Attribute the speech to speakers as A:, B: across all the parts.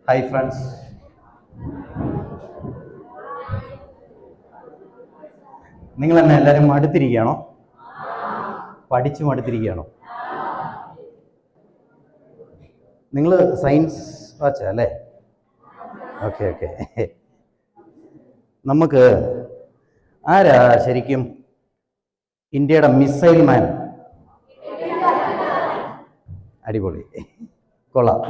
A: Hi friends, നിങ്ങൾ എന്നെ എല്ലാവരും മടുത്തിരിക്കുകയാണോ? പഠിച്ചു മടുത്തിരിക്കുകയാണോ? നിങ്ങൾ സയൻസ് വാച്ച അല്ലേ? Okay okay. നമുക്ക് ആരാ ശരിക്കും ഇന്ത്യയുടെ മിസൈൽ മാൻ? അടിപൊളി, കൊള്ളാം.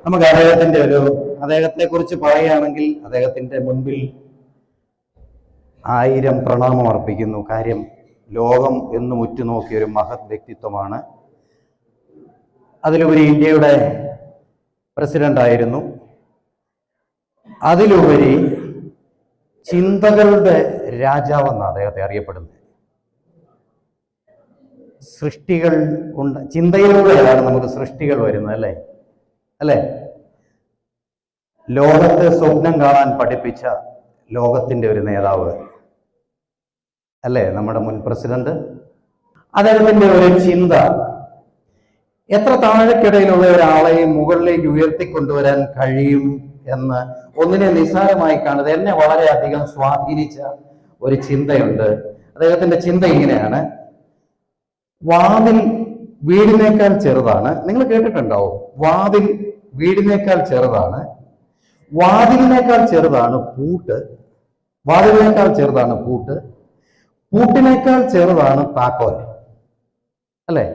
A: നമുക്ക് അദ്ദേഹത്തെ കുറിച്ച് പറയുകയാണെങ്കിൽ അദ്ദേഹത്തിന്റെ മുൻപിൽ 1000 പ്രണാമം അർപ്പിക്കുന്നു. കാര്യം ലോകം എന്നും ഉറ്റുനോക്കിയ ഒരു മഹത് വ്യക്തിത്വമാണ്. അതിലുപരി ഇന്ത്യയുടെ പ്രസിഡന്റ് ആയിരുന്നു. അതിലുപരി ചിന്തകളുടെ രാജാവെന്നാണ് അദ്ദേഹത്തെ അറിയപ്പെടുന്നത്. സൃഷ്ടികൾ ചിന്തയിലൂടെയാണ് നമുക്ക് സൃഷ്ടികൾ വരുന്നത്, അല്ലേ അല്ലേ? ലോകത്തെ സ്വപ്നം കാണാൻ പഠിപ്പിച്ച ലോകത്തിന്റെ ഒരു നേതാവ് അല്ലേ നമ്മുടെ മുൻ പ്രസിഡന്റ്. അദ്ദേഹത്തിന്റെ ഒരു ചിന്ത എത്ര താഴെക്കിടയിലുള്ള ഒരാളെയും മുകളിലേക്ക് ഉയർത്തിക്കൊണ്ടുവരാൻ കഴിയും എന്ന് ഒന്നിനെ നിസ്സാരമായി കാണുന്നത് എന്നെ വളരെയധികം സ്വാധീനിച്ച ഒരു ചിന്തയുണ്ട്. അദ്ദേഹത്തിന്റെ ചിന്ത ഇങ്ങനെയാണ്: വാതിൽ വീടിനേക്കാൾ ചെറുതാണ്. നിങ്ങൾ കേട്ടിട്ടുണ്ടാവും, വാതിൽ വീടിനേക്കാൾ ചെറുതാണ്, വാതിലിനേക്കാൾ ചെറുതാണ് പൂട്ട്, വാതിലിനേക്കാൾ ചെറുതാണ് പൂട്ട്, പൂട്ടിനേക്കാൾ ചെറുതാണ് താക്കോൽ, അല്ലെ?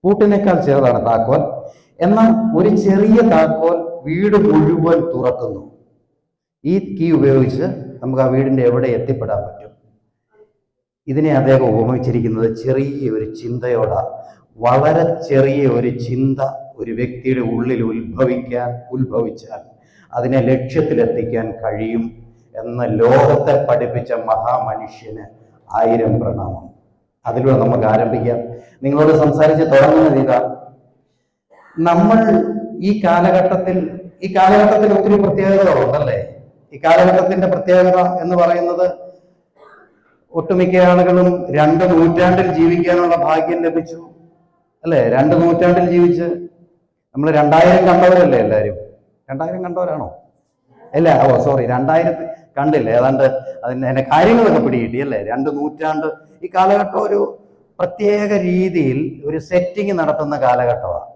A: പൂട്ടിനേക്കാൾ ചെറുതാണ് താക്കോൽ. എന്നാൽ ഒരു ചെറിയ താക്കോൽ വീട് മുഴുവൻ തുറക്കുന്നു. ഈ കീ ഉപയോഗിച്ച് നമുക്ക് ആ വീടിന്റെ എവിടെ എത്തിപ്പെടാൻ പറ്റും. ഇതിനെ അദ്ദേഹം ഉപമിച്ചിരിക്കുന്നത് ചെറിയ ഒരു ചിന്തയോടാണ്. വളരെ ചെറിയ ഒരു ചിന്ത ഒരു വ്യക്തിയുടെ ഉള്ളിൽ ഉത്ഭവിച്ചാൽ അതിനെ ലക്ഷ്യത്തിലെത്തിക്കാൻ കഴിയും എന്ന ലോകത്തെ പഠിപ്പിച്ച മഹാമനുഷ്യന് 1000 പ്രണാമം. അതിലൂടെ നമുക്ക് ആരംഭിക്കാം. നിങ്ങളോട് സംസാരിച്ച് തുടങ്ങുന്നത് ഇതാ: നമ്മൾ ഈ കാലഘട്ടത്തിൽ ഒത്തിരി പ്രത്യേകതകളുണ്ടല്ലേ? ഈ കാലഘട്ടത്തിന്റെ പ്രത്യേകത എന്ന് പറയുന്നത് ഒട്ടുമിക്ക ആളുകളും 2 നൂറ്റാണ്ടിൽ ജീവിക്കാനുള്ള ഭാഗ്യം ലഭിച്ചു, അല്ലേ? 2 നൂറ്റാണ്ടിൽ ജീവിച്ച് നമ്മൾ 2000 കണ്ടവരല്ലേ എല്ലാവരും? 2000 കണ്ടവരാണോ? അല്ല, സോറി, 2000 കണ്ടില്ല. ഏതാണ്ട് അതിന്റെ കാര്യങ്ങളൊക്കെ പിടികിട്ടി, അല്ലേ? 2 നൂറ്റാണ്ട്. ഈ കാലഘട്ടം ഒരു പ്രത്യേക രീതിയിൽ ഒരു സെറ്റിംഗ് നടത്തുന്ന കാലഘട്ടമാണ്.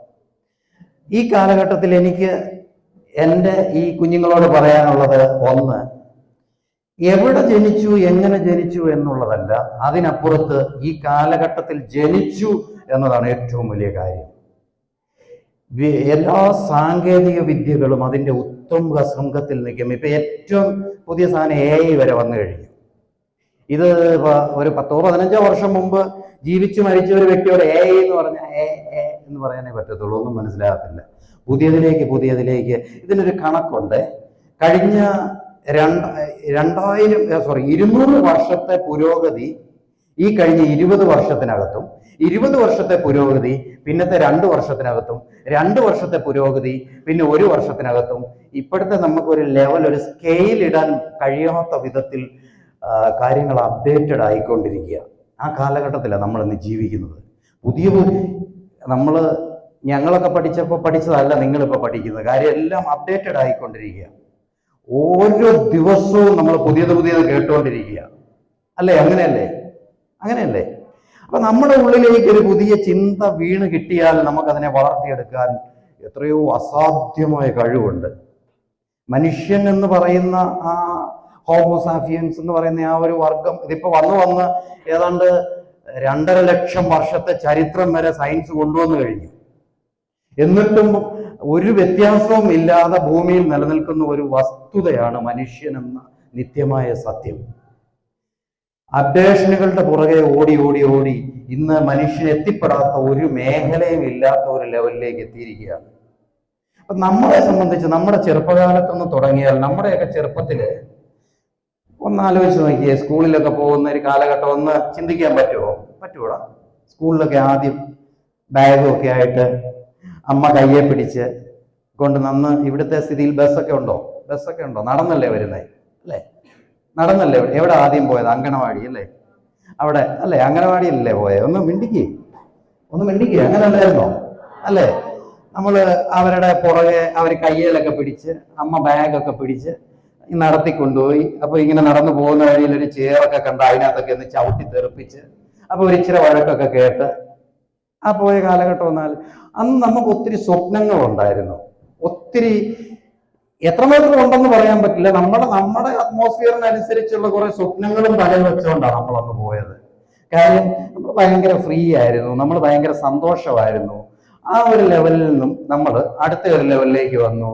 A: ഈ കാലഘട്ടത്തിൽ എനിക്ക് എൻ്റെ ഈ കുഞ്ഞുങ്ങളോട് പറയാനുള്ളത്, ഒന്ന്, എവിടെ ജനിച്ചു, എങ്ങനെ ജനിച്ചു എന്നുള്ളതല്ല, അതിനപ്പുറത്ത് ഈ കാലഘട്ടത്തിൽ ജനിച്ചു എന്നതാണ് ഏറ്റവും വലിയ കാര്യം. എല്ലാ സാങ്കേതിക വിദ്യകളും അതിൻ്റെ ഉത്തുംഗ ശൃംഖത്തിൽ നിൽക്കും. ഇപ്പൊ ഏറ്റവും പുതിയ സാധനം AI വരെ വന്നു കഴിഞ്ഞു. ഇത് ഒരു 10-15 വർഷം മുമ്പ് ജീവിച്ചു മരിച്ച ഒരു വ്യക്തിയോട് AI എന്ന് പറഞ്ഞാൽ എന്ന് പറയാനേ പറ്റത്തുള്ളൂ, ഒന്നും മനസ്സിലാകത്തില്ല. പുതിയതിലേക്ക് ഇതിനൊരു കണക്കുണ്ട്. കഴിഞ്ഞ 200 വർഷത്തെ പുരോഗതി ഈ കഴിഞ്ഞ 20 വർഷത്തിനകത്തും, 20 വർഷത്തെ പുരോഗതി പിന്നത്തെ 2 വർഷത്തിനകത്തും, 2 വർഷത്തെ പുരോഗതി പിന്നെ 1 വർഷത്തിനകത്തും, ഇപ്പോഴത്തെ നമുക്കൊരു ലെവൽ, ഒരു സ്കെയിൽ ഇടാൻ കഴിയാത്ത വിധത്തിൽ കാര്യങ്ങൾ അപ്ഡേറ്റഡ് ആയിക്കൊണ്ടിരിക്കുക. ആ കാലഘട്ടത്തിലാണ് നമ്മളിന്ന് ജീവിക്കുന്നത്. ഞങ്ങളൊക്കെ പഠിച്ചപ്പോൾ പഠിച്ചതല്ല നിങ്ങളിപ്പോൾ പഠിക്കുന്നത്. കാര്യം എല്ലാം അപ്ഡേറ്റഡ് ആയിക്കൊണ്ടിരിക്കുക. ഓരോ ദിവസവും നമ്മൾ പുതിയത് കേട്ടുകൊണ്ടിരിക്കുക, അല്ലേ? അങ്ങനെയല്ലേ? അപ്പൊ നമ്മുടെ ഉള്ളിലേക്ക് ഒരു പുതിയ ചിന്ത വീണ് കിട്ടിയാൽ നമുക്കതിനെ വളർത്തിയെടുക്കാൻ എത്രയോ അസാധ്യമായ കഴിവുണ്ട്. മനുഷ്യൻ എന്ന് പറയുന്ന ആ ഹോമോസാഫിയൻസ് എന്ന് പറയുന്ന ആ ഒരു വർഗം ഇതിപ്പോ വന്ന് ഏതാണ്ട് 2.5 ലക്ഷം വർഷത്തെ ചരിത്രം വരെ സയൻസ് കൊണ്ടുവന്നു കഴിഞ്ഞു. എന്നിട്ടും ഒരു വ്യത്യാസവും ഇല്ലാതെ ഭൂമിയിൽ നിലനിൽക്കുന്ന ഒരു വസ്തുതയാണ് മനുഷ്യൻ എന്ന നിത്യമായ സത്യം. അപ്ഡേഷനുകളുടെ പുറകെ ഓടി ഇന്ന് മനുഷ്യൻ എത്തിപ്പെടാത്ത ഒരു മേഖലയും ഇല്ലാത്ത ഒരു ലെവലിലേക്ക് എത്തിയിരിക്കുകയാണ്. അപ്പൊ നമ്മളെ സംബന്ധിച്ച് നമ്മുടെ ചെറുപ്പകാലത്തൊന്ന് തുടങ്ങിയാൽ, നമ്മുടെയൊക്കെ ചെറുപ്പത്തില് ഒന്ന് ആലോചിച്ച് നോക്കിയേ, സ്കൂളിലൊക്കെ പോകുന്ന ഒരു കാലഘട്ടം ഒന്ന് ചിന്തിക്കാൻ പറ്റുമോടാ? സ്കൂളിലൊക്കെ ആദ്യം ബാഗും ഒക്കെ ആയിട്ട് അമ്മ കയ്യെ പിടിച്ച് കൊണ്ട് ഇവിടുത്തെ സ്ഥിതിയിൽ ബസ്സൊക്കെ ഉണ്ടോ? നടന്നല്ലേ വരുന്നേ, അല്ലേ? എവിടെ ആദ്യം പോയത്? അങ്കണവാടി, അല്ലേ? അവിടെ അല്ലേ? അങ്കണവാടിയല്ലേ പോയത്? ഒന്ന് മിണ്ടിക്ക്, അങ്ങനല്ലായിരുന്നോ? അല്ലേ? നമ്മൾ അവരുടെ പുറകെ അവർ കയ്യിലൊക്കെ പിടിച്ച്, അമ്മ ബാഗൊക്കെ പിടിച്ച് നടത്തിക്കൊണ്ടുപോയി. അപ്പൊ ഇങ്ങനെ നടന്നു പോകുന്ന വഴിയിൽ ഒരു ചെയറൊക്കെ കണ്ട് അതിനകത്തൊക്കെ ഒന്ന് ചവിട്ടി തെറിപ്പിച്ച്, അപ്പൊ ഒരു ഇച്ചിരി വഴക്കൊക്കെ കേട്ട് ആ പോയ കാലഘട്ടം എന്നാൽ അന്ന് നമുക്ക് ഒത്തിരി സ്വപ്നങ്ങളുണ്ടായിരുന്നു. ഒത്തിരി എത്രമാത്രം ഉണ്ടെന്ന് പറയാൻ പറ്റില്ല. നമ്മുടെ അറ്റ്മോസ്ഫിയറിനനുസരിച്ചുള്ള കുറെ സ്വപ്നങ്ങളും തലയിൽ വെച്ചുകൊണ്ടാണ് നമ്മളന്ന് പോയത്. കാര്യം നമ്മൾ ഭയങ്കര ഫ്രീ ആയിരുന്നു, നമ്മൾ ഭയങ്കര സന്തോഷമായിരുന്നു. ആ ഒരു ലെവലിൽ നിന്നും നമ്മൾ അടുത്ത ഒരു ലെവലിലേക്ക് വന്നു,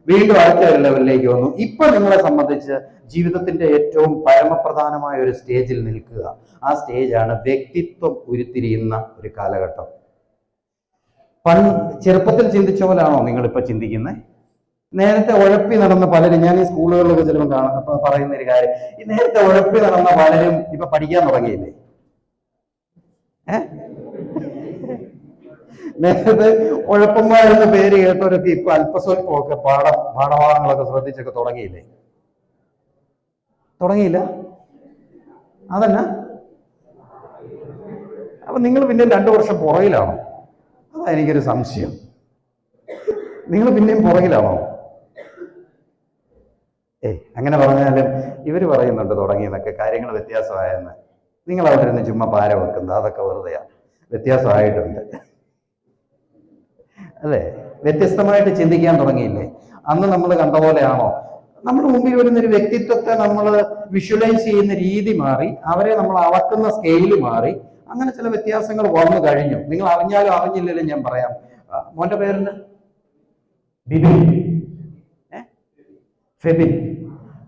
A: വീണ്ടും അടുത്ത ഒരു ലെവലിലേക്ക് വന്നു. ഇപ്പൊ നിങ്ങളെ സംബന്ധിച്ച് ജീവിതത്തിന്റെ ഏറ്റവും പരമപ്രധാനമായ ഒരു സ്റ്റേജിൽ നിൽക്കുക. ആ സ്റ്റേജാണ് വ്യക്തിത്വം ഉരുത്തിരിയുന്ന ഒരു കാലഘട്ടം. ചെറുപ്പത്തിൽ ചിന്തിച്ച പോലാണോ നിങ്ങളിപ്പോ ചിന്തിക്കുന്നത്? നേരത്തെ ഉഴപ്പി നടന്ന പലരും, ഞാൻ ഈ സ്കൂളുകളിലൊക്കെ ചിലപ്പോൾ കാണാം പറയുന്ന ഒരു കാര്യം, ഈ നേരത്തെ ഉഴപ്പി നടന്ന പലരും ഇപ്പൊ പഠിക്കാൻ തുടങ്ങിയില്ലേ? നേരത്തെ ഉഴപ്പന്മാരെന്ന പേര് കേട്ടവരൊക്കെ ഇപ്പൊ അല്പസ്വല്പമൊക്കെ പാഠഭാഗങ്ങളൊക്കെ ശ്രദ്ധിച്ചൊക്കെ തുടങ്ങിയില്ലേ? തുടങ്ങിയില്ല? അതല്ല, അപ്പൊ നിങ്ങൾ പിന്നെ 2 വർഷം പുറകിലാണോ? അതാ എനിക്കൊരു സംശയം. നിങ്ങൾ പിന്നെയും പുറകിലാണോ? അങ്ങനെ പറഞ്ഞാലും ഇവർ പറയുന്നുണ്ട് തുടങ്ങിയെന്നൊക്കെ കാര്യങ്ങൾ വ്യത്യാസമായെന്ന്. നിങ്ങൾ അവിടെ ഇരുന്ന് ചുമ്മാ പാര വെക്കുന്നത് അതൊക്കെ വെറുതെയാണ്. വ്യത്യാസമായിട്ടുണ്ട് അല്ലേ? വ്യത്യസ്തമായിട്ട് ചിന്തിക്കാൻ തുടങ്ങിയില്ലേ? അന്ന് നമ്മൾ കണ്ട പോലെയാണോ? നമ്മുടെ മുമ്പിൽ വരുന്നൊരു വ്യക്തിത്വത്തെ നമ്മൾ വിഷ്വലൈസ് ചെയ്യുന്ന രീതി മാറി, അവരെ നമ്മൾ അളക്കുന്ന സ്കെയില് മാറി. അങ്ങനെ ചില വ്യത്യാസങ്ങൾ വന്നു കഴിഞ്ഞു. നിങ്ങൾ അറിഞ്ഞാലും അറിഞ്ഞില്ലല്ലോ ഞാൻ പറയാം. മോന്റെ പേരെന്താ? ബിബിൻ. ഫെബിൻ.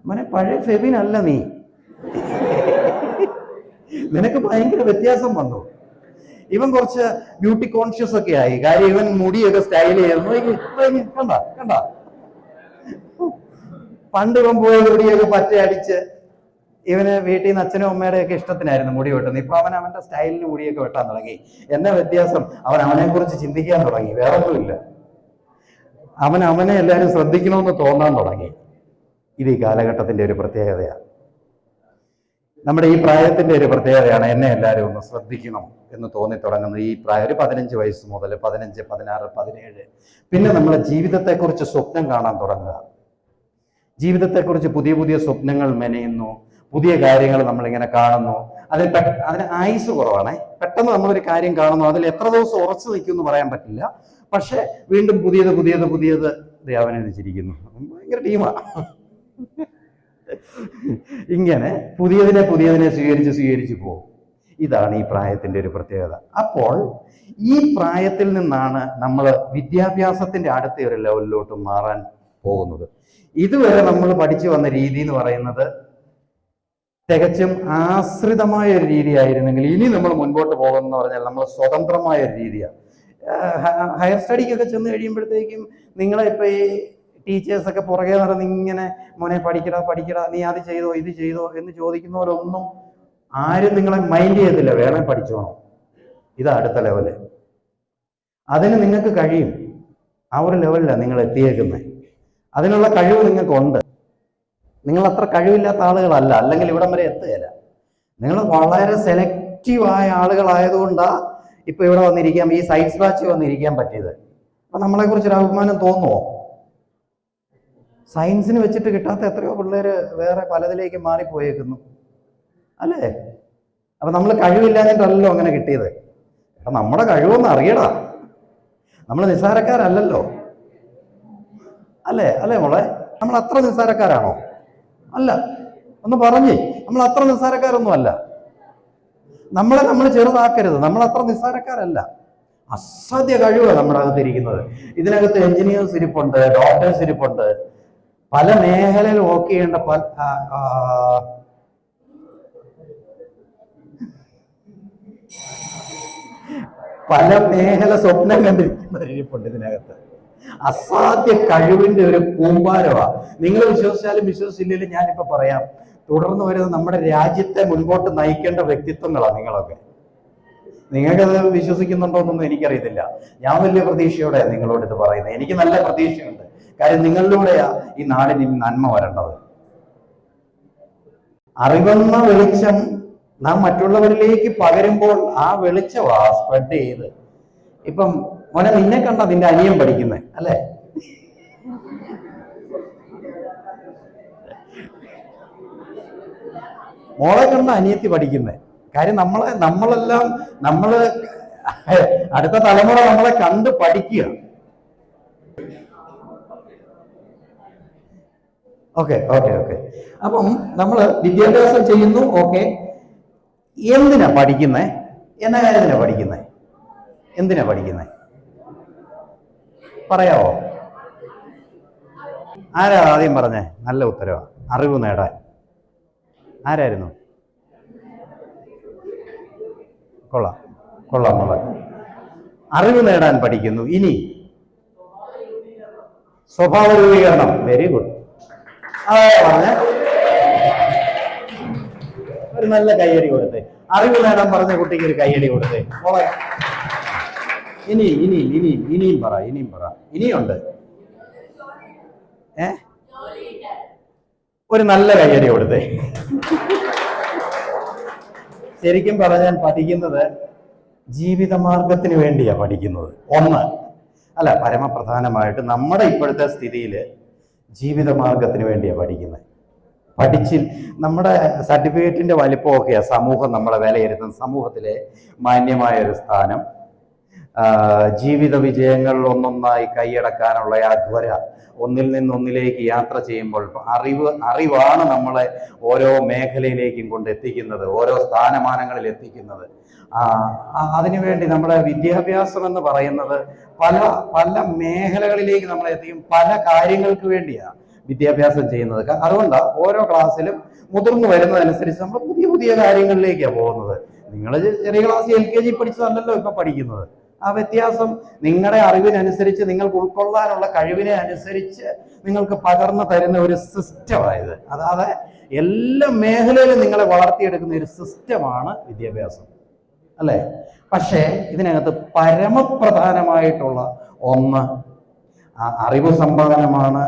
A: മോനെ പഴയ ഫെബിൻ അല്ല നീ. നിനക്ക് ഭയങ്കര വ്യത്യാസം വന്നു. ഇവൻ കുറച്ച് ബ്യൂട്ടി കോൺഷ്യസ് ഒക്കെ ആയി. കാര്യം ഇവൻ മുടിയൊക്കെ സ്റ്റൈൽ ചെയ്യുന്നു. കണ്ട പണ്ട് ഇവൻ പോയ മുടിയൊക്കെ പറ്റ അടിച്ച്, ഇവന് വീട്ടിൽ നിന്ന് അച്ഛനും അമ്മയുടെ ഒക്കെ ഇഷ്ടത്തിനായിരുന്നു മുടി വെട്ടുന്നത്. ഇപ്പൊ അവന്റെ സ്റ്റൈലിന് മുടിയൊക്കെ വെട്ടാൻ തുടങ്ങി. എന്നാ വ്യത്യാസം? അവനെ കുറിച്ച് ചിന്തിക്കാൻ തുടങ്ങി. വേറൊന്നുമില്ല, അവനെ എല്ലാവരും ശ്രദ്ധിക്കണമെന്ന് തോന്നാൻ തുടങ്ങി. ഇത് ഈ കാലഘട്ടത്തിന്റെ ഒരു പ്രത്യേകതയാണ്. നമ്മുടെ ഈ പ്രായത്തിന്റെ ഒരു പ്രത്യേകതയാണ് എന്നെ എല്ലാവരും ഒന്ന് ശ്രദ്ധിക്കണം എന്ന് തോന്നി തുടങ്ങുന്നത് ഈ പ്രായം. ഒരു 15 വയസ്സ് മുതൽ 15, 16, 17 പിന്നെ നമ്മളെ ജീവിതത്തെക്കുറിച്ച് സ്വപ്നം കാണാൻ തുടങ്ങുക. ജീവിതത്തെക്കുറിച്ച് പുതിയ പുതിയ സ്വപ്നങ്ങൾ മെനയുന്നു, പുതിയ കാര്യങ്ങൾ നമ്മളിങ്ങനെ കാണുന്നു. അതിന് ആയുസ് കുറവാണേ. പെട്ടെന്ന് നമ്മളൊരു കാര്യം കാണുന്നു, അതിൽ എത്ര ദിവസം ഉറച്ചു നിൽക്കുമെന്ന് പറയാൻ പറ്റില്ല. പക്ഷെ വീണ്ടും പുതിയത് ദേവനെച്ചിരിക്കുന്നു. ഭയങ്കര ടീമാണ്. ഇങ്ങനെ പുതിയതിനെ സ്വീകരിച്ച് പോകും. ഇതാണ് ഈ പ്രായത്തിന്റെ ഒരു പ്രത്യേകത. അപ്പോൾ ഈ പ്രായത്തിൽ നിന്നാണ് നമ്മൾ വിദ്യാഭ്യാസത്തിന്റെ അടുത്ത ഒരു ലെവലിലോട്ട് മാറാൻ പോകുന്നത്. ഇതുവരെ നമ്മൾ പഠിച്ചു വന്ന രീതി എന്ന് പറയുന്നത് തികച്ചും ആശ്രിതമായ ഒരു രീതിയായിരുന്നെങ്കിൽ, ഇനി നമ്മൾ മുൻപോട്ട് പോകുമെന്ന് പറഞ്ഞാൽ നമ്മൾ സ്വതന്ത്രമായ ഒരു രീതിയാണ്. ഹയർ സ്റ്റഡിക്കൊക്കെ ചെന്ന് കഴിയുമ്പോഴത്തേക്കും നിങ്ങളെ ഇപ്പൊ ഈ ടീച്ചേഴ്സൊക്കെ പുറകെ നടന്ന് ഇങ്ങനെ മോനെ പഠിക്കടാ, നീ അത് ചെയ്തോ ഇത് ചെയ്തോ എന്ന് ചോദിക്കുന്നവരൊന്നും ആരും നിങ്ങളെ മൈൻഡ് ചെയ്യത്തില്ല. വേണേ പഠിച്ചോണം, ഇതാ അടുത്ത ലെവല്. അതിന് നിങ്ങൾക്ക് കഴിയും. ആ ഒരു ലെവലിലാണ് നിങ്ങൾ എത്തിയേക്കുന്നത്. അതിനുള്ള കഴിവ് നിങ്ങൾക്കുണ്ട്. നിങ്ങൾ അത്ര കഴിവില്ലാത്ത ആളുകളല്ല, അല്ലെങ്കിൽ ഇവിടം വരെ എത്തുകയില്ല. നിങ്ങൾ വളരെ സെലക്റ്റീവായ ആളുകളായതുകൊണ്ടാണ് ഇപ്പൊ ഇവിടെ വന്നിരിക്കാൻ, ഈ സയൻസ് ബാച്ച് വന്നിരിക്കാൻ പറ്റിയത്. അപ്പൊ നമ്മളെ കുറിച്ചൊരു അഭിമാനം തോന്നുമോ? സയൻസിന് വെച്ചിട്ട് കിട്ടാത്ത എത്രയോ പിള്ളേര് വേറെ പലതിലേക്ക് മാറിപ്പോയേക്കുന്നു അല്ലേ? അപ്പൊ നമ്മൾ കഴിവില്ലാഞ്ഞിട്ടല്ലോ അങ്ങനെ കിട്ടിയത്. അപ്പൊ നമ്മുടെ കഴിവൊന്നും അറിയടാ. നമ്മൾ നിസ്സാരക്കാരല്ലല്ലോ, അല്ലേ മോളെ? നമ്മൾ അത്ര നിസ്സാരക്കാരാണോ? അല്ല. ഒന്ന് പറഞ്ഞേ, നമ്മൾ അത്ര നിസ്സാരക്കാരൊന്നും അല്ല. നമ്മൾ ചെറുതാക്കരുത്. നമ്മൾ അത്ര നിസ്സാരക്കാരല്ല. അസാധ്യ കഴിവാണ് നമ്മുടെ അകത്തിരിക്കുന്നത്. ഇതിനകത്ത് എഞ്ചിനീയേഴ്സ് ഇരിപ്പുണ്ട്, ഡോക്ടേഴ്സ് ഇരിപ്പുണ്ട്, പല മേഖലയിൽ വർക്ക് ചെയ്യേണ്ട പല മേഖല സ്വപ്നം കണ്ടിരിക്കുന്നവരിപ്പുണ്ട് ഇതിനകത്ത്. അസാധ്യ കഴിവിന്റെ ഒരു കൂമ്പാരമാണ്. നിങ്ങൾ വിശ്വസിച്ചാലും വിശ്വസിച്ചില്ലെങ്കിലും ഞാനിപ്പോ പറയാം, തുടർന്ന് വരുന്ന നമ്മുടെ രാജ്യത്തെ മുൻപോട്ട് നയിക്കേണ്ട വ്യക്തിത്വങ്ങളാണ് നിങ്ങളൊക്കെ. നിങ്ങൾക്കത് വിശ്വസിക്കുന്നുണ്ടോന്നൊന്നും എനിക്കറിയത്തില്ല. ഞാൻ വലിയ പ്രതീക്ഷയോടെ നിങ്ങളോട് ഇത് പറയുന്നത്. എനിക്ക് നല്ല പ്രതീക്ഷയുണ്ട്. കാര്യം നിങ്ങളിലൂടെയാ ഈ നാടിന് നന്മ വരേണ്ടത്. അറിവെന്ന വെളിച്ചം നാം മറ്റുള്ളവരിലേക്ക് പകരുമ്പോൾ ആ വെളിച്ചമാ സ്പ്രെഡ് ചെയ്ത്. ഇപ്പം മോനെ നിന്നെ കണ്ട നിന്റെ അനിയൻ പഠിക്കുന്നത് അല്ലേ? മോളെ കണ്ട അനിയത്തി പഠിക്കുന്നത്. കാര്യം നമ്മളെല്ലാം അടുത്ത തലമുറ നമ്മളെ കണ്ട് പഠിക്കുക. Okay okay okay. അപ്പം നമ്മൾ വിദ്യാഭ്യാസം ചെയ്യുന്നു. ഓക്കെ, എന്തിനാ പഠിക്കുന്നേ? എന്ന കാര്യത്തിനാ പഠിക്കുന്നേ? എന്തിനാ പഠിക്കുന്നേ? പറയാവോ? ആരാ ആദ്യം പറഞ്ഞേ? നല്ല ഉത്തരവാ. അറിവ് നേടാൻ. ആരായിരുന്നു? കൊള്ളാം കൊള്ളാം കൊള്ളാം. അറിവ് നേടാൻ പഠിക്കുന്നു. ഇനി സ്വഭാവ രൂപീകരണം. Very good. അതാ പറഞ്ഞ ഒരു നല്ല കയ്യടി കൊടുത്തേ. അറിവ് നേടാൻ പറഞ്ഞ കുട്ടിക്ക് ഒരു കയ്യടി കൊടുത്തേ. ഇനിയും പറ. ഇനിയുണ്ട്. ഒരു നല്ല കയ്യടി കൊടുത്തേ. ശരിക്കും പറഞ്ഞാൽ പഠിക്കുന്നത് ജീവിതമാർഗത്തിന് വേണ്ടിയാ പഠിക്കുന്നത്. അല്ല, പരമപ്രധാനമായിട്ട് നമ്മുടെ ഇപ്പോഴത്തെ സ്ഥിതിയിൽ ജീവിതമാർഗത്തിന് വേണ്ടിയാ പഠിക്കുന്നത്. നമ്മുടെ സർട്ടിഫിക്കറ്റിന്റെ വലിപ്പമൊക്കെയാ സമൂഹം നമ്മളെ വിലയിരുത്തുന്ന. സമൂഹത്തിലെ മാന്യമായ ഒരു സ്ഥാനം, ജീവിത വിജയങ്ങൾ ഒന്നൊന്നായി കൈയടക്കാനുള്ള ആ ത്വര, ഒന്നിൽ നിന്നൊന്നിലേക്ക് യാത്ര ചെയ്യുമ്പോൾ അറിവാണ് നമ്മളെ ഓരോ മേഖലയിലേക്കും കൊണ്ടെത്തിക്കുന്നത്, ഓരോ സ്ഥാനമാനങ്ങളിൽ എത്തിക്കുന്നത്. അതിനുവേണ്ടി നമ്മുടെ വിദ്യാഭ്യാസം എന്ന് പറയുന്നത് പല പല മേഖലകളിലേക്ക് നമ്മളെ എത്തിക്കും. പല കാര്യങ്ങൾക്ക് വേണ്ടിയാണ് വിദ്യാഭ്യാസം ചെയ്യുന്നത്. അതുകൊണ്ടാണ് ഓരോ ക്ലാസ്സിലും മുതിർന്നു വരുന്നതനുസരിച്ച് നമ്മൾ പുതിയ പുതിയ കാര്യങ്ങളിലേക്കാണ് പോകുന്നത്. നിങ്ങൾ ചെറിയ ക്ലാസ് LKG പഠിച്ചതല്ലല്ലോ ഇപ്പൊ പഠിക്കുന്നത്. ആ വ്യത്യാസം നിങ്ങളുടെ അറിവിനനുസരിച്ച്, നിങ്ങൾക്ക് ഉൾക്കൊള്ളാനുള്ള കഴിവിനെ അനുസരിച്ച് നിങ്ങൾക്ക് പകർന്നു തരുന്ന ഒരു സിസ്റ്റമായത്. അതായത് എല്ലാ മേഖലയിലും നിങ്ങളെ വളർത്തിയെടുക്കുന്ന ഒരു സിസ്റ്റമാണ് വിദ്യാഭ്യാസം, അല്ലേ? പക്ഷേ ഇതിനകത്ത് പരമപ്രധാനമായിട്ടുള്ള ഒന്ന് അറിവ് സമ്പാദനമാണ്.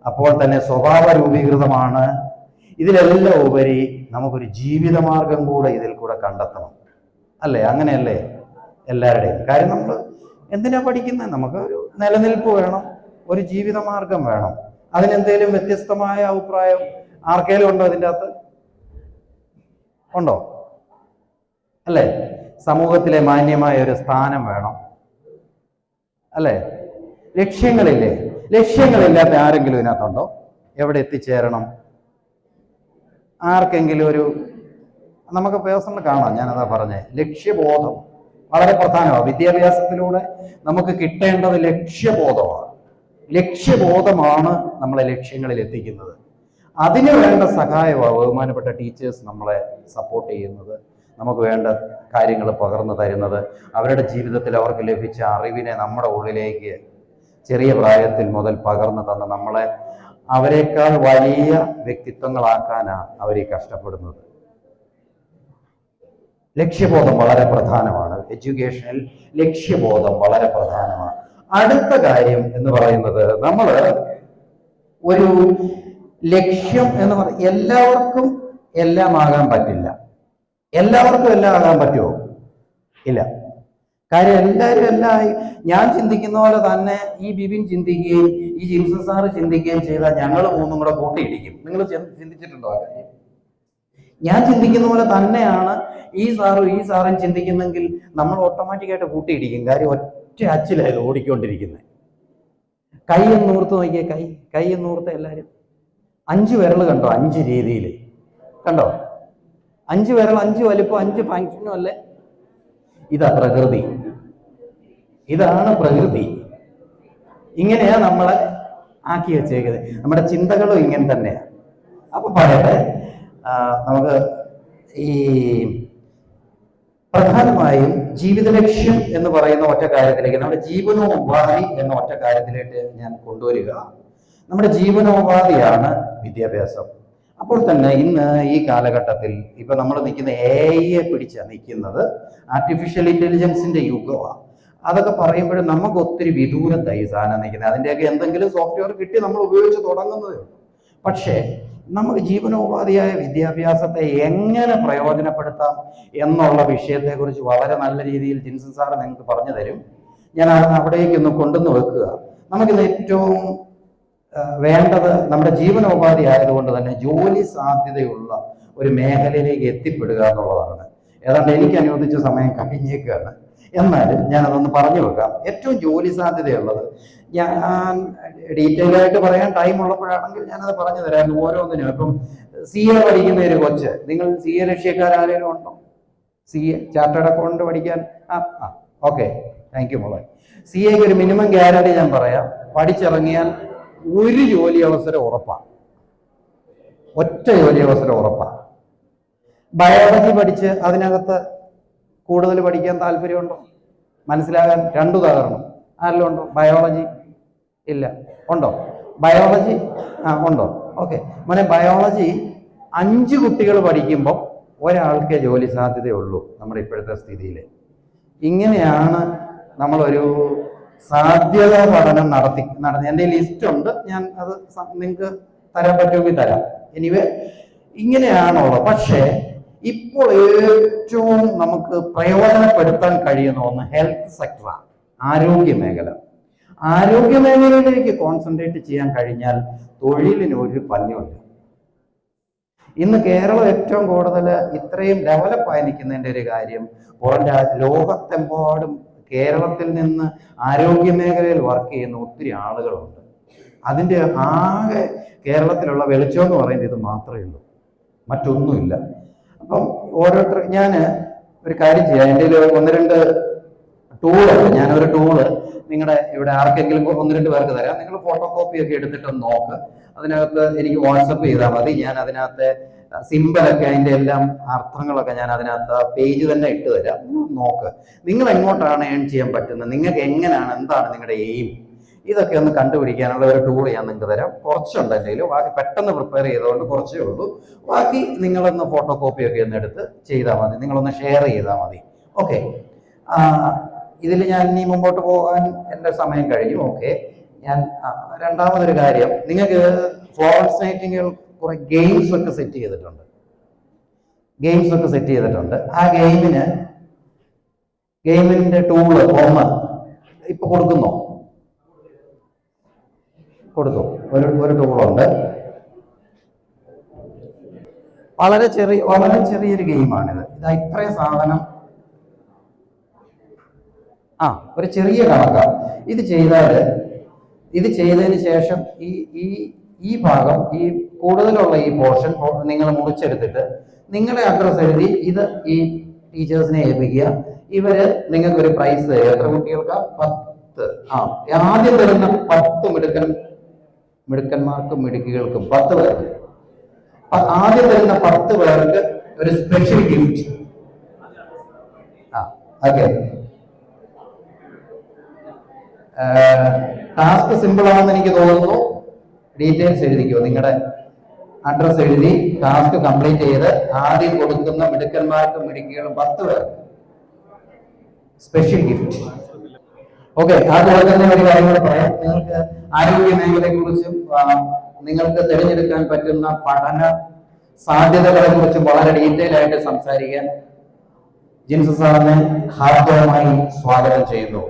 A: അപ്പോൾ തന്നെ സ്വഭാവ രൂപീകൃതമാണ്. ഇതിലെല്ലാം ഉപരി നമുക്കൊരു ജീവിതമാർഗം കൂടെ ഇതിൽ കൂടെ കണ്ടെത്തണം, അല്ലേ? അങ്ങനെയല്ലേ എല്ലാവരുടെയും കാര്യം? നമ്മൾ എന്തിനാ പഠിക്കുന്നത്? നമുക്ക് ഒരു നിലനിൽപ്പ് വേണം, ഒരു ജീവിതമാർഗം വേണം. അതിനെന്തേലും വ്യത്യസ്തമായ അഭിപ്രായം ആർക്കേലും ഉണ്ടോ? ഇതിൻ്റെ അകത്ത് ഉണ്ടോ? അല്ലേ? സമൂഹത്തിലെ മാന്യമായ ഒരു സ്ഥാനം വേണം, അല്ലേ? ലക്ഷ്യങ്ങളില്ലേ? ലക്ഷ്യങ്ങളില്ലാത്ത ആരെങ്കിലും ഇതിനകത്തുണ്ടോ? എവിടെ എത്തിച്ചേരണം? ആർക്കെങ്കിലും നമുക്ക് പേഴ്സണൽ കാണാം. ഞാനതാ പറഞ്ഞേ, ലക്ഷ്യബോധം വളരെ പ്രധാനമാണ്. വിദ്യാഭ്യാസത്തിലൂടെ നമുക്ക് കിട്ടേണ്ടത് ലക്ഷ്യബോധമാണ്. ലക്ഷ്യബോധമാണ് നമ്മളെ ലക്ഷ്യങ്ങളിൽ എത്തിക്കുന്നത്. അതിന് വേണ്ട സഹായമാണ് ബഹുമാനപ്പെട്ട ടീച്ചേഴ്സ് നമ്മളെ സപ്പോർട്ട് ചെയ്യുന്നത്, നമുക്ക് വേണ്ട കാര്യങ്ങൾ പകർന്നു തരുന്നത്. അവരുടെ ജീവിതത്തിൽ അവർക്ക് ലഭിച്ച അറിവിനെ നമ്മുടെ ഉള്ളിലേക്ക് ചെറിയ പ്രായത്തിൽ മുതൽ പകർന്നു തന്ന് നമ്മളെ അവരെക്കാൾ വലിയ വ്യക്തിത്വങ്ങളാക്കാനാണ് അവർ കഷ്ടപ്പെടുന്നത്. ലക്ഷ്യബോധം വളരെ പ്രധാനമാണ്. എഡ്യൂക്കേഷനിൽ ലക്ഷ്യബോധം വളരെ പ്രധാനമാണ്. അടുത്ത കാര്യം എന്ന് പറയുന്നത്, നമ്മൾ ഒരു ലക്ഷ്യം എന്ന് എല്ലാവർക്കും എല്ലാം ആകാൻ പറ്റില്ല. എല്ലാവർക്കും എല്ലാം ആകാൻ പറ്റുമോ? ഇല്ല. കാര്യം എല്ലാവരും എല്ലാം ഞാൻ ചിന്തിക്കുന്ന പോലെ തന്നെ ഈ ബിബിൻ ചിന്തിക്കുകയും ഈ ജിൻസൺ സാറ് ചിന്തിക്കുകയും ചെയ്താൽ ഞങ്ങൾ മൂന്നും കൂടെ കൂട്ടിയിടിക്കും. നിങ്ങൾ ചിന്തിച്ചിട്ടുണ്ടോ ആ കാര്യം? ഞാൻ ചിന്തിക്കുന്ന പോലെ തന്നെയാണ് ഈ സാറും ചിന്തിക്കുന്നെങ്കിൽ നമ്മൾ ഓട്ടോമാറ്റിക്കായിട്ട് കൂട്ടിയിടിക്കും. കാര്യം ഒറ്റ അച്ചിലായത് ഓടിക്കൊണ്ടിരിക്കുന്നത്. കൈ എന്നൂർത്ത് നോക്കിയേ, കൈ എന്നൂർത്ത് എല്ലാവരും 5 വിരൽ കണ്ടോ? 5 രീതിയിൽ കണ്ടോ? 5 വിരൽ, 5 വലിപ്പം, 5 ഫങ്ഷനും അല്ലേ? ഇതാ പ്രകൃതി. ഇതാണ് പ്രകൃതി. ഇങ്ങനെയാ നമ്മളെ ആക്കി വെച്ചേക്കുന്നത്. നമ്മുടെ ചിന്തകളും ഇങ്ങനെ തന്നെയാണ്. അപ്പൊ പറയട്ടെ, നമുക്ക് ഈ പ്രധാനമായും ജീവിത ലക്ഷ്യം എന്ന് പറയുന്ന ഒറ്റ കാര്യത്തിലേക്ക്, നമ്മുടെ ജീവനോപാധി എന്ന ഒറ്റ കാര്യത്തിലേക്ക് ഞാൻ കൊണ്ടുവരിക. നമ്മുടെ ജീവനോപാധിയാണ് വിദ്യാഭ്യാസം. അപ്പോൾ തന്നെ ഇന്ന് ഈ കാലഘട്ടത്തിൽ ഇപ്പൊ നമ്മൾ നിൽക്കുന്ന AI പിടിച്ചാണ് നിൽക്കുന്നത്. ആർട്ടിഫിഷ്യൽ ഇന്റലിജൻസിന്റെ യുഗമാണ്. അതൊക്കെ പറയുമ്പോഴും നമുക്ക് ഒത്തിരി വിദൂരത്തായി സാധനം നിൽക്കുന്നത്. അതിൻ്റെയൊക്കെ എന്തെങ്കിലും സോഫ്റ്റ്വെയർ കിട്ടി നമ്മൾ ഉപയോഗിച്ച് തുടങ്ങുന്നതേ ഉള്ളൂ. പക്ഷേ നമുക്ക് ജീവനോപാധിയായ വിദ്യാഭ്യാസത്തെ എങ്ങനെ പ്രയോജനപ്പെടുത്താം എന്നുള്ള വിഷയത്തെക്കുറിച്ച് വളരെ നല്ല രീതിയിൽ ജിൻസൺ സാറ് നിങ്ങൾക്ക് പറഞ്ഞു തരും. ഞാൻ അവിടേക്കൊന്ന് കൊണ്ടുവന്ന് വെക്കുക. നമുക്കിന്ന് ഏറ്റവും വേണ്ടത് നമ്മുടെ ജീവനോപാധി ആയതുകൊണ്ട് തന്നെ ജോലി സാധ്യതയുള്ള ഒരു മേഖലയിലേക്ക് എത്തിപ്പെടുക എന്നുള്ളതാണ്. ഏതാണ്ട് എനിക്ക് അനുവദിച്ച സമയം കഴിഞ്ഞേക്കാണ്. എന്നാലും ഞാനതൊന്ന് പറഞ്ഞു വെക്കാം. ഏറ്റവും ജോലി സാധ്യതയുള്ളത് ഞാൻ ഡീറ്റെയിൽ ആയിട്ട് പറയാൻ ടൈം ഉള്ളപ്പോഴാണെങ്കിൽ ഞാനത് പറഞ്ഞു തരാം ഓരോന്നിനും. ഇപ്പം CA പഠിക്കുന്ന ഒരു കൊച്ച്, നിങ്ങൾ CA ലക്ഷ്യക്കാരെങ്കിലും ഉണ്ടോ? CA ചാർട്ടേഡ് അക്കൗണ്ട് പഠിക്കാൻ? ഓക്കെ, താങ്ക് യു മോളെ. CAക്ക് ഒരു മിനിമം ഗ്യാരണ്ടി ഞാൻ പറയാം. പഠിച്ചിറങ്ങിയാൽ ഒരു ജോലി അവസരം ഉറപ്പാണ്, ഒറ്റ ജോലി അവസരം ഉറപ്പാണ്. ബയോളജി പഠിച്ച് അതിനകത്ത് കൂടുതൽ പഠിക്കാൻ താല്പര്യമുണ്ടോ? മനസ്സിലാകാൻ 2 ഉദാഹരണം. ആരെല്ലാം ഉണ്ടോ? ബയോളജി ഇല്ല, ഉണ്ടോ? ബയോളജി ഉണ്ടോ? ഓക്കെ മോനെ, ബയോളജി 5 കുട്ടികൾ പഠിക്കുമ്പോൾ ഒരാൾക്കേ ജോലി സാധ്യതയുള്ളൂ നമ്മുടെ ഇപ്പോഴത്തെ സ്ഥിതിയിൽ. ഇങ്ങനെയാണ് നമ്മളൊരു സാധ്യതാ പഠനം നടത്തി. എൻ്റെ ലിസ്റ്റ് ഉണ്ട്, ഞാൻ അത് നിങ്ങൾക്ക് തരാൻ പറ്റുമെങ്കിൽ തരാം. എനിവേ ഇങ്ങനെയാണുള്ളത്. പക്ഷേ ഇപ്പോൾ ഏറ്റവും നമുക്ക് പ്രയോജനപ്പെടുത്താൻ കഴിയുന്ന ഒന്ന് ഹെൽത്ത് സെക്ടറാണ്, ആരോഗ്യ മേഖല. ആരോഗ്യ മേഖലയിലേക്ക് കോൺസെൻട്രേറ്റ് ചെയ്യാൻ കഴിഞ്ഞാൽ തൊഴിലിന് ഒരു പഞ്ഞമില്ല. ഇന്ന് കേരളം ഏറ്റവും കൂടുതൽ ഇത്രയും ഡെവലപ്പായി നിൽക്കുന്നതിൻ്റെ ഒരു കാര്യം, പുറം ലോകത്തെമ്പാടും കേരളത്തിൽ നിന്ന് ആരോഗ്യ മേഖലയിൽ വർക്ക് ചെയ്യുന്ന ഒത്തിരി ആളുകളുണ്ട്. അതിൻ്റെ ആകെ കേരളത്തിലുള്ള വെളിച്ചം എന്ന് പറയുന്നത് ഇത് മാത്രമേ ഉള്ളൂ, മറ്റൊന്നുമില്ല. അപ്പം ഓരോരുത്തർ, ഞാൻ ഒരു കാര്യം ചെയ്യാം, എൻ്റെ 1-2 ടൂളുണ്ട്. ഞാനൊരു ടൂള് നിങ്ങളുടെ ഇവിടെ ആർക്കെങ്കിലും 1-2 പേർക്ക് തരാം. നിങ്ങൾ ഫോട്ടോ കോപ്പി ഒക്കെ എടുത്തിട്ടൊന്ന് നോക്ക്. അതിനകത്ത് എനിക്ക് വാട്സപ്പ് ചെയ്താൽ മതി. ഞാൻ അതിനകത്ത് സിമ്പിളൊക്കെ അതിൻ്റെ എല്ലാം അർത്ഥങ്ങളൊക്കെ ഞാൻ അതിനകത്ത് പേജ് തന്നെ ഇട്ട് തരാം. നോക്ക്, നിങ്ങൾ എങ്ങോട്ടാണ് ഏൺ ചെയ്യാൻ പറ്റുന്നത്, നിങ്ങൾക്ക് എങ്ങനെയാണ്, എന്താണ് നിങ്ങളുടെ എയിം, ഇതൊക്കെ ഒന്ന് കണ്ടുപിടിക്കാനുള്ള ഒരു ടൂൾ ഞാൻ നിങ്ങൾക്ക് തരാം. കുറച്ചുണ്ട് എൻ്റെ കയ്യിൽ, ബാക്കി പെട്ടെന്ന് പ്രിപ്പയർ ചെയ്തുകൊണ്ട് കുറച്ചേ ഉള്ളൂ. ബാക്കി നിങ്ങളൊന്ന് ഫോട്ടോ കോപ്പിയൊക്കെ ഒന്ന് എടുത്ത് ചെയ്താൽ മതി, നിങ്ങളൊന്ന് ഷെയർ ചെയ്താൽ മതി. ഓക്കെ, ഇതിൽ ഞാൻ ഇനി മുമ്പോട്ട് പോകാൻ എൻ്റെ സമയം കഴിഞ്ഞു. ഓക്കെ, ഞാൻ രണ്ടാമതൊരു കാര്യം, നിങ്ങൾക്ക് ഫ്ലോറൻസ് നൈറ്റിംഗേൽ കുറെ ഗെയിംസ് ഒക്കെ സെറ്റ് ചെയ്തിട്ടുണ്ട്. ആ ഗെയിമിന്റെ ടൂള് ഇപ്പൊ കൊടുക്കുന്നോ? കൊടുത്തു. ഒരു ടൂളുണ്ട്, വളരെ ചെറിയൊരു ഗെയിമാണിത്. ഇത്രയും സാധനം, ഒരു ചെറിയ കണക്കാണ്. ഇത് ചെയ്തതിന് ശേഷം ഈ ഭാഗം, ഈ കൂടുതലുള്ള ഈ പോർഷൻ നിങ്ങൾ മുറിച്ചെടുത്തിട്ട് നിങ്ങളെ അഡ്രസ് എഴുതി ഇത് ഈ ടീച്ചേഴ്സിനെ ഏൽപ്പിക്കുക. ഇവര് നിങ്ങൾക്കൊരു പ്രൈസ് തരും. എത്ര കുട്ടികൾക്ക്? 10. ആദ്യം തരുന്ന 10 മിടുക്കന്മാർക്കും മിടുക്കികൾക്കും 10 പേർക്ക്, ആദ്യം തരുന്ന 10 പേർക്ക് ഒരു special gift. Okay, task simple ആണെന്ന് എനിക്ക് തോന്നുന്നു. ഡീറ്റെയിൽസ് എഴുതിക്കോ, നിങ്ങളുടെ അഡ്രസ് എഴുതി ടാസ്ക് കംപ്ലീറ്റ് ചെയ്ത് ആദ്യം കൊടുക്കുന്ന മിടുക്കന്മാർക്കും മിടുക്കികളും 10 പേർക്ക് സ്പെഷ്യൽ ഗിഫ്റ്റ്. ഓക്കെ, അതുപോലെ തന്നെ ഒരു കാര്യം കൂടെ പറയാം. നിങ്ങൾക്ക് ആരോഗ്യ മേഖലയെ കുറിച്ചും നിങ്ങൾക്ക് തിരഞ്ഞെടുക്കാൻ പറ്റുന്ന പഠന സാധ്യതകളെ കുറിച്ചും വളരെ ഡീറ്റെയിൽ ആയിട്ട് സംസാരിക്കാൻ ജിൻസു സാറിനെ ഹാർദവമായി സ്വാഗതം ചെയ്യുന്നു.